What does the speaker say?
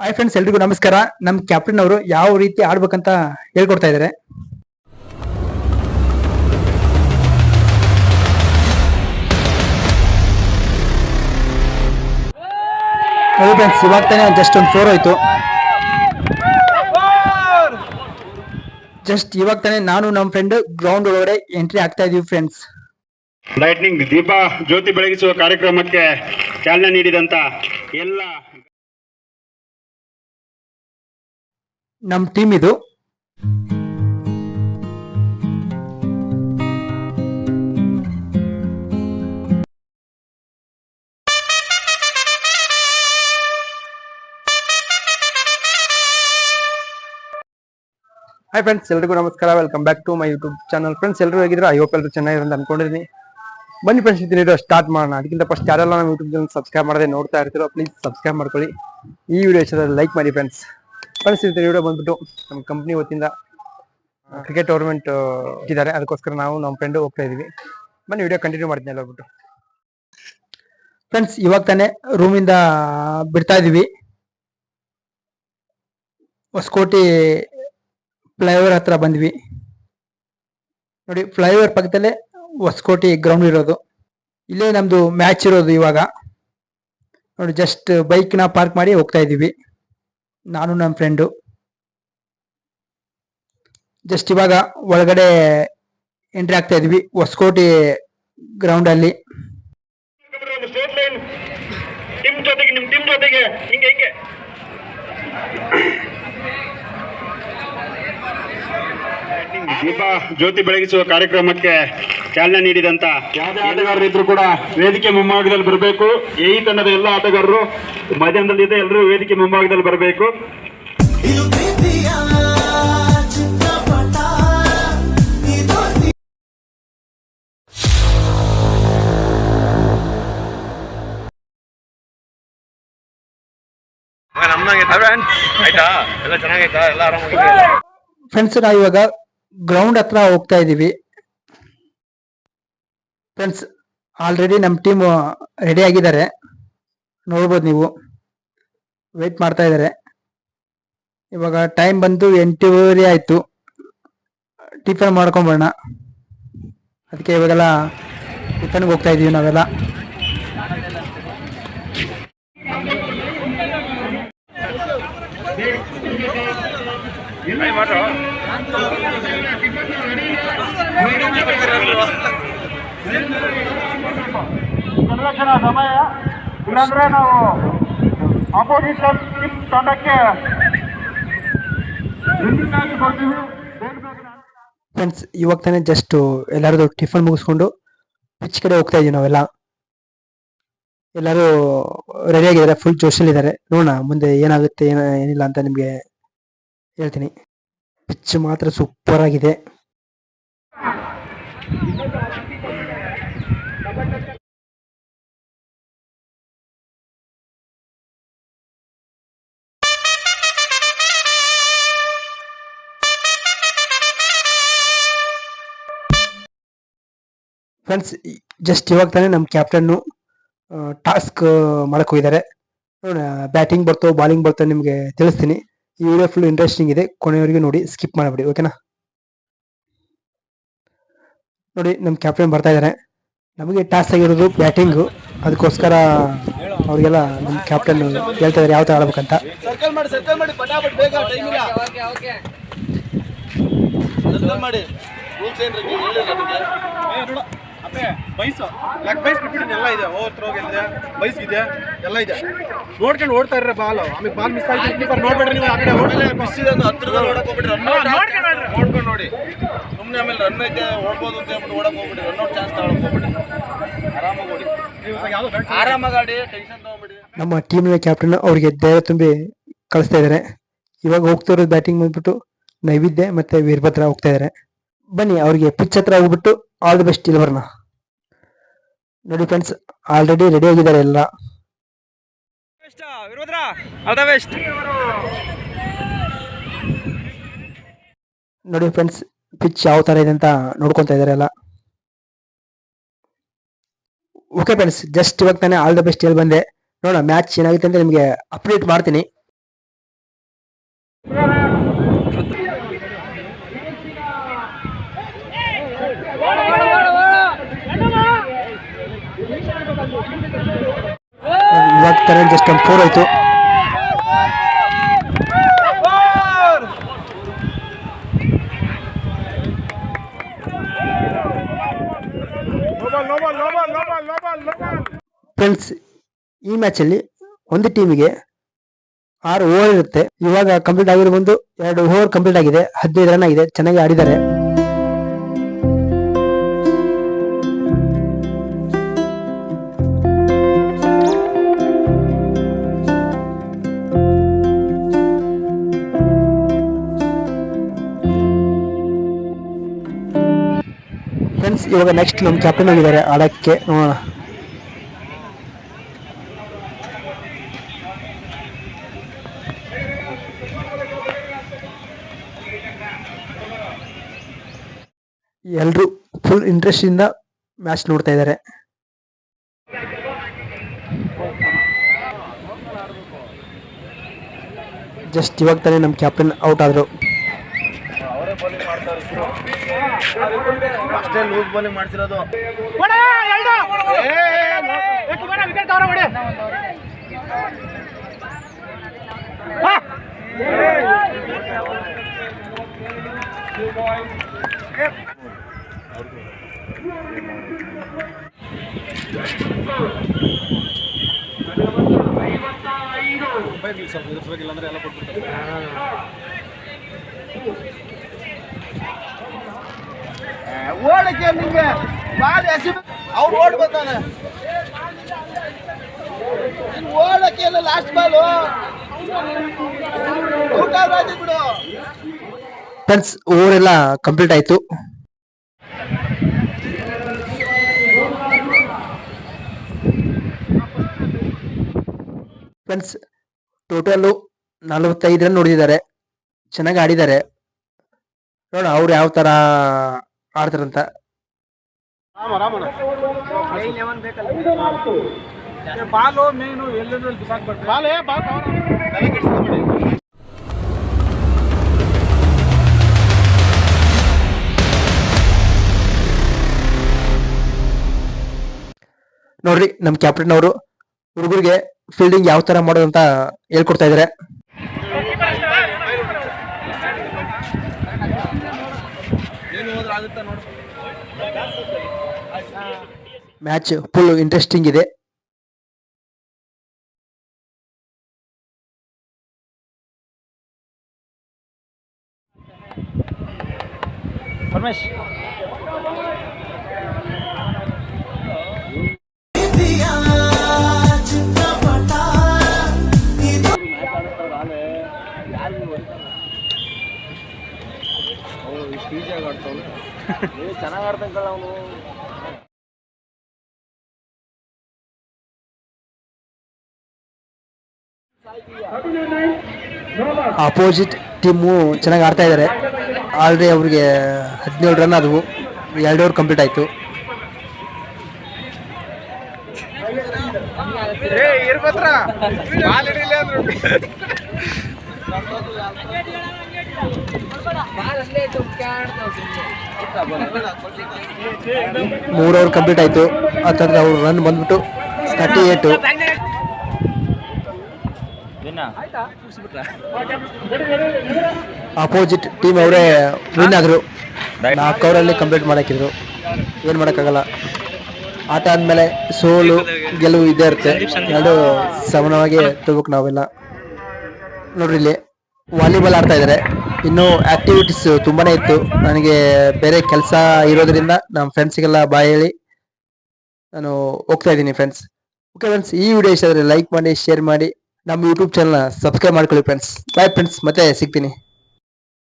Hi friends, ಎಲ್ರಿಗೂ ನಮಸ್ಕಾರ. ನಮ್ಮ ಕ್ಯಾಪ್ಟನ್ ಅವರು ಯಾವ ರೀತಿ ಆಡ್ಬೇಕಂತ ಹೇಳ್ಕೊಡ್ತಾ ಇದ್ದಾರೆ. ನೋಡಿ ಫ್ರೆಂಡ್ಸ್, ಇವಾಗ ತಾನೇ ಜಸ್ಟ್ ಒಂದು 4 ಆಯ್ತು. ಜಸ್ಟ್ ಇವಾಗ ತಾನೇ ನಾನು ನಮ್ಮ ಫ್ರೆಂಡ್ ಗ್ರೌಂಡ್ ಒಳಗಡೆ ಎಂಟ್ರಿ ಆಗ್ತಾ ಇದೀವಿ ಫ್ರೆಂಡ್ಸ್. ಲೈಟ್ನಿಂಗ್ ದೀಪ ಜ್ಯೋತಿ ಬೆಳಗಿಸುವ ಕಾರ್ಯಕ್ರಮಕ್ಕೆ ಚಾಲನೆ ನೀಡಿದಂತ ಎಲ್ಲ ನಮ್ಮ ಟೀಮ್ ಇದು. ಹಾಯ್ ಫ್ರೆಂಡ್ಸ್, ಎಲ್ರಿಗೂ ನಮಸ್ಕಾರ. Welcome back to my YouTube channel. Friends, ಎಲ್ಲರೂ ಹೇಗಿದ್ರೆ ಐ ಹೋಪ್ ಎಲ್ಲರೂ ಚೆನ್ನಾಗಿರೋ ಅಂತ ಅನ್ಕೊಂಡಿದ್ದೀನಿ. ಬನ್ನಿ ಫ್ರೆಂಡ್ಸ್, ಇದು ಸ್ಟಾರ್ಟ್ ಮಾಡೋಣ. ಅದಕ್ಕಿಂತ ಫಸ್ಟ್ ಯಾರೆಲ್ಲ ನಮ್ಮ ಯೂಟ್ಯೂಬ್ ಚಾನಲ್ ಸಬ್ಸ್ಕ್ರೈಬ್ ಮಾಡದೆ ನೋಡ್ತಾ ಇರ್ತೀರೋ ಪ್ಲೀಸ್ ಸಬ್ಸ್ಕ್ರೈಬ್ ಮಾಡ್ಕೊಳ್ಳಿ. ಈ ವಿಡಿಯೋ ಇಷ್ಟ ಲೈಕ್ ಮಾಡಿ ಫ್ರೆಂಡ್ಸ್. ಫ್ರೆಂಡ್ಸ್, ಈ ವಿಡಿಯೋ ಬಂದ್ಬಿಟ್ಟು ನಮ್ಮ ಕಂಪ್ನಿ ವತಿಯಿಂದ ಕ್ರಿಕೆಟ್ ಟೂರ್ನಮೆಂಟ್ ಇಟ್ಟಿದ್ದಾರೆ. ಅದಕ್ಕೋಸ್ಕರ ನಾವು ನಮ್ಮ ಫ್ರೆಂಡ್ ಹೋಗ್ತಾ ಇದೀವಿ. ಬನ್ನಿ ವಿಡಿಯೋ ಕಂಟಿನ್ಯೂ ಮಾಡ್ತೀನಿ ಎಲ್ಲ ಹೋಗ್ಬಿಟ್ಟು. ಫ್ರೆಂಡ್ಸ್, ಇವಾಗ ತಾನೇ ರೂಮಿಂದ ಬಿಡ್ತಾ ಇದೀವಿ. ಹೊಸಕೋಟೆ ಫ್ಲೈಓವರ್ ಹತ್ರ ಬಂದ್ವಿ. ನೋಡಿ, ಫ್ಲೈಓವರ್ ಪಕ್ಕದಲ್ಲೇ ಹೊಸಕೋಟೆ ಗ್ರೌಂಡ್ ಇರೋದು. ಇಲ್ಲೇ ನಮ್ದು ಮ್ಯಾಚ್ ಇರೋದು. ಇವಾಗ ನೋಡಿ, ಜಸ್ಟ್ ಬೈಕ್ನ ಪಾರ್ಕ್ ಮಾಡಿ ಹೋಗ್ತಾ ಇದ್ದೀವಿ ನಾನು ನಮ್ಮ ಫ್ರೆಂಡು. ಜಸ್ಟ್ ಇವಾಗ ಒಳಗಡೆ ಎಂಟ್ರಿ ಆಗ್ತಾ ಇದೀವಿ ಹೊಸಕೋಟೆ ಗ್ರೌಂಡ್ ಅಲ್ಲಿ. ದೀಪ ಜ್ಯೋತಿ ಬೆಳಗಿಸುವ ಕಾರ್ಯಕ್ರಮಕ್ಕೆ ಚಾಲನೆ ನೀಡಿದಂತ ಯಾವುದೇ ಆಟಗಾರರಿದ್ರು ಕೂಡ ವೇದಿಕೆ ಮುಂಭಾಗದಲ್ಲಿ ಬರಬೇಕು. ಈ ತಂಡದ ಎಲ್ಲ ಆಟಗಾರರು ಮಧ್ಯಾಹ್ನದಲ್ಲಿದೆ, ಎಲ್ಲರೂ ವೇದಿಕೆ ಮುಂಭಾಗದಲ್ಲಿ ಬರಬೇಕು. ಫ್ರೆಂಡ್ಸ್, ನಾವು ಇವಾಗ ಗ್ರೌಂಡ್ ಹತ್ರ ಹೋಗ್ತಾ ಇದೀವಿ. ಫ್ರೆಂಡ್ಸ್, ಆಲ್ರೆಡಿ ನಮ್ಮ ಟೀಮ್ ರೆಡಿ ಆಗಿದ್ದಾರೆ, ನೋಡ್ಬೋದು ನೀವು. ವೇಟ್ ಮಾಡ್ತಾ ಇದ್ದಾರೆ. ಇವಾಗ ಟೈಮ್ ಬಂದು 8:30 ಆಯ್ತು. ಟಿಫನ್ ಮಾಡ್ಕೊಂಬರೋಣ, ಅದಕ್ಕೆ ಇವಾಗೆಲ್ಲ ಟಿಫನ್ಗೆ ಹೋಗ್ತಾ ಇದೀವಿ ನಾವೆಲ್ಲ. ಸಮಯ ಇಲ್ಲಾಂದ್ರೆ ನಾವು ಆಪೋಸಿಟ್ ತಂಡಕ್ಕೆ ಫ್ರೆಂಡ್ಸ್, ಇವಾಗ ತಾನೇ ಜಸ್ಟ್ ಎಲ್ಲರದು ಟಿಫನ್ ಮುಗಿಸ್ಕೊಂಡು ಪಿಚ್ ಕಡೆ ಹೋಗ್ತಾ ಇದೀವಿ ನಾವೆಲ್ಲ. ಎಲ್ಲರೂ ರೆಡಿ ಆಗಿದ್ದಾರೆ, ಫುಲ್ ಜೋಶಲ್ಲಿದ್ದಾರೆ. ನೋಡೋಣ ಮುಂದೆ ಏನಾಗುತ್ತೆ ಏನಿಲ್ಲ ಅಂತ ನಿಮ್ಗೆ ಹೇಳ್ತೀನಿ. ಪಿಚ್ ಮಾತ್ರ ಸೂಪರ್ ಆಗಿದೆ. ಫ್ರೆಂಡ್ಸ್, ಜಸ್ಟ್ ಇವಾಗ ತಾನೇ ನಮ್ಮ ಕ್ಯಾಪ್ಟನ್ನು ಟಾಸ್ಕ್ ಮಾಡಕ್ ಹೋಗಿದ್ದಾರೆ. ನೋಡೋಣ ಬ್ಯಾಟಿಂಗ್ ಬರ್ತೋ ಬಾಲಿಂಗ್ ಬರ್ತೋ ನಿಮಗೆ ತಿಳಿಸ್ತೀನಿ. ಈ ವಿಡಿಯೋ ಫುಲ್ ಇಂಟ್ರೆಸ್ಟಿಂಗ್ ಇದೆ, ಕೊನೆಯವರೆಗೂ ನೋಡಿ, ಸ್ಕಿಪ್ ಮಾಡಬೇಡಿ, ಓಕೆನಾ? ನೋಡಿ, ನಮ್ಮ ಕ್ಯಾಪ್ಟನ್ ಬರ್ತಾ ಇದ್ದಾರೆ. ನಮಗೆ ಟಾಸ್ ಆಗಿರೋದು ಬ್ಯಾಟಿಂಗು, ಅದಕ್ಕೋಸ್ಕರ ಅವ್ರಿಗೆಲ್ಲ ನಮ್ಮ ಕ್ಯಾಪ್ಟನ್ ಹೇಳ್ತಾ ಇದ್ದಾರೆ ಯಾವ ಥರ ಆಡ್ಬೇಕಂತ. ನೋಡ್ಕೊಂಡು ಓಡ್ತಾ ಇರ್ರೆ ಬಾಲ್. ಆಮೇಲೆ ಬಾಲ್ ಮಿಸ್ ಆಯ್ತು, ನೋಡ್ಬೇಡ್ರಿ ನೀವು. ಆ ಕಡೆ ಮಿಸ್ ಇದೆ ಹತ್ರದಲ್ಲಿ ಓಡಕ್ ಹೋಗ್ಬಿಡ್ರಿ, ನೋಡ್ಕೊಂಡು ನೋಡಿ. ಸುಮ್ಮನೆ ಆಮೇಲೆ ರನ್ ಐತೆ ಓಡ್ಬೋದು ಅಂತ ಹೇಳ್ಬಿಟ್ಟು ಓಡಕ್ ಹೋಗ್ಬಿಡಿ. ರನ್ ಔಟ್ ಚಾನ್ಸ್ ತಗೊಳಕ್ ಹೋಗ್ಬಿಡಿ. ಆರಾಮಾಗಿ ಓಡಿ, ಆರಾಮಾಗಿ ಆಡಿ, ಟೆನ್ಷನ್ ತಗೊಂಬಿಡಿ. ನಮ್ಮ ಟೀಮ್ನ ಕ್ಯಾಪ್ಟನ್ ಅವ್ರಿಗೆ ಧೈರ್ಯ ತುಂಬಿ ಕಳಿಸ್ತಾ ಇದ್ದಾರೆ. ಇವಾಗ ಹೋಗ್ತಾ ಇರೋದು ಬ್ಯಾಟಿಂಗ್ ಬಂದ್ಬಿಟ್ಟು ನೈವೇದ್ಯ ಮತ್ತೆ ವೀರಭದ್ರ ಹೋಗ್ತಾ ಇದ್ದಾರೆ. ಬನ್ನಿ ಅವ್ರಿಗೆ ಪಿಚ್ ಹತ್ರ ಹೋಗ್ಬಿಟ್ಟು ಆಲ್ ದಿ ಬೆಸ್ಟ್ ಇಲ್ಲಿ ಬರೋಣ. ನೋಡಿ ಫ್ರೆಂಡ್ಸ್, ಆಲ್ರೆಡಿ ರೆಡಿ ಆಗಿದ್ದಾರೆ ಎಲ್ಲ. ನೋಡಿ ಫ್ರೆಂಡ್ಸ್, ಪಿಚ್ ಯಾವ ತರ ಇದೆ ಅಂತ ನೋಡ್ಕೊಂತ ಇದಾರೆ ಎಲ್ಲ. ಓಕೆ ಫ್ರೆಂಡ್ಸ್, ಜಸ್ಟ್ ಇವಾಗ ತಾನೇ ಆಲ್ ದ ಬೆಸ್ಟ್ ಹೇಳಿ ಬಂದೆ. ನೋಡೋಣ ಮ್ಯಾಚ್ ಏನಾಗುತ್ತೆ ಅಂತ ನಿಮಗೆ ಅಪ್ಡೇಟ್ ಮಾಡ್ತೀನಿ. ಇವಾಗ ತಾನೇ ಜಸ್ಟ್ ಒಂದು 4 ಆಯ್ತು. ಫ್ರೆಂಡ್ಸ್, ಈ ಮ್ಯಾಚಲ್ಲಿ ಒಂದು ಟೀಮಿಗೆ 6 ಓವರ್ ಇರುತ್ತೆ. ಇವಾಗ ಕಂಪ್ಲೀಟ್ ಆಗಿರೋ ಬಂದು 2 ಓವರ್ ಕಂಪ್ಲೀಟ್ ಆಗಿದೆ. 15 ರನ್ ಆಗಿದೆ. ಚೆನ್ನಾಗಿ ಆಡಿದ್ದಾರೆ. ಫ್ರೆಂಡ್ಸ್, ಇವಾಗ ನೆಕ್ಸ್ಟ್ ನಮ್ಮ ಕ್ಯಾಪ್ಟನ್ ಆಗಿದ್ದಾರೆ ಆಡಕ್ಕೆ. ನೋಡೋಣ. ಎಲ್ರು ಫುಲ್ ಇಂಟ್ರೆಸ್ಟ್ ಇಂದ ಮ್ಯಾಚ್ ನೋಡ್ತಾ ಇದ್ದಾರೆ. ಜಸ್ಟ್ ಇವಾಗ ತಾನೇ ನಮ್ಮ ಕ್ಯಾಪ್ಟನ್ ಔಟ್ ಆದ್ರು. ಅಷ್ಟೇ ಲೂಸ್ ಬಾಲಿಂಗ್ ಮಾಡ್ತಿರೋದು. ಇಲ್ಲಾಂದ್ರೆ ಎಲ್ಲ ಕೊಟ್ಬಿಡ್ತಾರೆ. ಓಡಕ್ಕೆ ನಿಮ್ಗೆ ಅವ್ರು ಓಡ್ ಬರ್ತಾನೆ. ಓಡಕ್ಕೆ ಎಲ್ಲ ಲಾಸ್ಟ್ ಬಾಲು ಔಟ್ ಆದ್ರೆ ಬಿಡು. ಫ್ರೆಂಡ್ಸ್, ಓವರ್ ಎಲ್ಲ ಕಂಪ್ಲೀಟ್ ಆಯ್ತು. ಫ್ರೆಂಡ್ಸ್, ಟೋಟಲ್ 45 ರನ್ ನೋಡಿದ್ದಾರೆ. ಚೆನ್ನಾಗಿ ಆಡಿದ್ದಾರೆ. ನೋಡೋಣ ಅವ್ರು ಯಾವ ತರ ಆಡ್ತಾರಂತ. ಬಾಲು ಮೇನು ಎಲ್ಲೆಲ್ಲೂ ಬಿಸಾಕ್ಬಾರ್ದು. ಬಾಲೇ ಬಾಲ್ ತಲೆ ಕೆಡಿಸ್ಕೊಂಬೇಡಿ. ನೋಡ್ರಿ, ನಮ್ಮ ಕ್ಯಾಪ್ಟನ್ ಅವರು ಹುಡುಗರಿಗೆ ಫೀಲ್ಡಿಂಗ್ ಯಾವ ತರ ಮಾಡೋದು ಅಂತ ಹೇಳ್ಕೊಡ್ತಾ ಇದಾರೆ. ಮ್ಯಾಚ್ ಫುಲ್ ಇಂಟ್ರೆಸ್ಟಿಂಗ್ ಇದೆ. ಪರಮೇಶ್ ಚೆನ್ನಾಗಿ ಆಡ್ತಾನೆ ಅವನು. ಅಪೋಸಿಟ್ ಟೀಮು ಚೆನ್ನಾಗಿ ಆಡ್ತಾ ಇದ್ದಾರೆ. ಆಲ್ರೆಡಿ ಅವ್ರಿಗೆ 17 ರನ್ ಆದವು. 2 ಓವರ್ ಕಂಪ್ಲೀಟ್ ಆಯ್ತು. ಮೂರು ಓವರ್ ಕಂಪ್ಲೀಟ್ ಆಯ್ತು. ಅದ್ರ ಅವ್ರ ರನ್ ಬಂದ್ಬಿಟ್ಟು 38. ಅಪೋಸಿಟ್ ಟೀಮ್ ಅವರೇ ವಿನ್ ಆದ್ರು. 4 ಓವರಲ್ಲಿ ಕಂಪ್ಲೀಟ್ ಮಾಡಾಕಿದ್ರು. ಏನ್ ಮಾಡಕ್ಕಾಗಲ್ಲ. ಆಟ ಆದ್ಮೇಲೆ ಸೋಲು ಗೆಲುವು ಇದ್ದೇ ಇರುತ್ತೆ. 2 ಸಮಾನವಾಗಿ ತಗೋಬೇಕು ನಾವೆಲ್ಲ. ನೋಡ್ರಿ, ಇಲ್ಲಿ ವಾಲಿಬಾಲ್ ಆಡ್ತಾ ಇದ್ದಾರೆ. ಇನ್ನು ಆಕ್ಟಿವಿಟೀಸ್ ತುಂಬಾನೇ ಇತ್ತು. ನನಗೆ ಬೇರೆ ಕೆಲಸ ಇರೋದ್ರಿಂದ ನಮ್ಮ ಫ್ರೆಂಡ್ಸ್ಗೆಲ್ಲ ಬಾಯ್ ಹೇಳಿ ನಾನು ಹೋಗ್ತಾ ಇದ್ದೀನಿ ಫ್ರೆಂಡ್ಸ್. ಓಕೆ ಫ್ರೆಂಡ್ಸ್, ಈ ವಿಡಿಯೋ ಇಷ್ಟ ಆದರೆ ಲೈಕ್ ಮಾಡಿ, ಶೇರ್ ಮಾಡಿ, ನಮ್ಮ ಯೂಟ್ಯೂಬ್ ಚಾನಲ್ ಸಬ್ಸ್ಕ್ರೈಬ್ ಮಾಡ್ಕೊಳ್ಳಿ ಫ್ರೆಂಡ್ಸ್. ಬಾಯ್ ಫ್ರೆಂಡ್ಸ್, ಮತ್ತೆ ಸಿಗ್ತೀನಿ.